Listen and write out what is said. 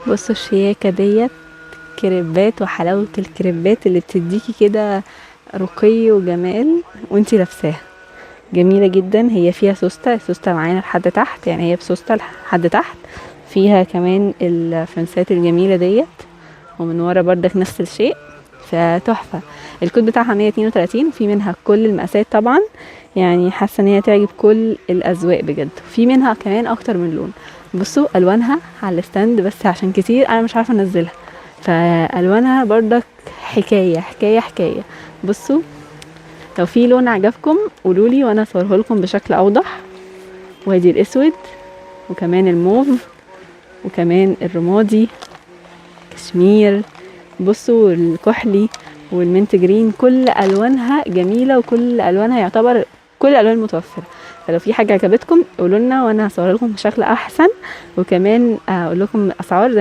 بصوا الشياكة ديت، كريبات وحلاوة الكريبات اللي بتديكي كده رقي وجمال وانتي لابساها. جميلة جدا. هي فيها سوستة معانا لحد تحت، يعني هي بسوستة لحد تحت. فيها كمان الفرنسات الجميلة ديت، ومن ورا بردك نفس الشيء. فتحفة. الكود بتاعها 132، وفي منها كل المقاسات طبعا. يعني حاسة ان هي تعجب كل الاذواق بجد. في منها كمان اكتر من لون. بصوا الوانها على الستاند، بس عشان كتير انا مش عارفة انزلها، فالوانها بردك حكاية حكاية حكاية. بصوا، لو في لون عجبكم قولولي وانا اصوره لكم بشكل اوضح. وادي الاسود، وكمان الموف، وكمان الرمادي، كشمير. بصوا الكحلي والمنت جرين، كل الوانها جميله، وكل الوانها يعتبر كل الالوان متوفره. فلو في حاجه عجبتكم قولوا لنا وانا هصور لكم بشكل احسن، وكمان اقول لكم اسعار زي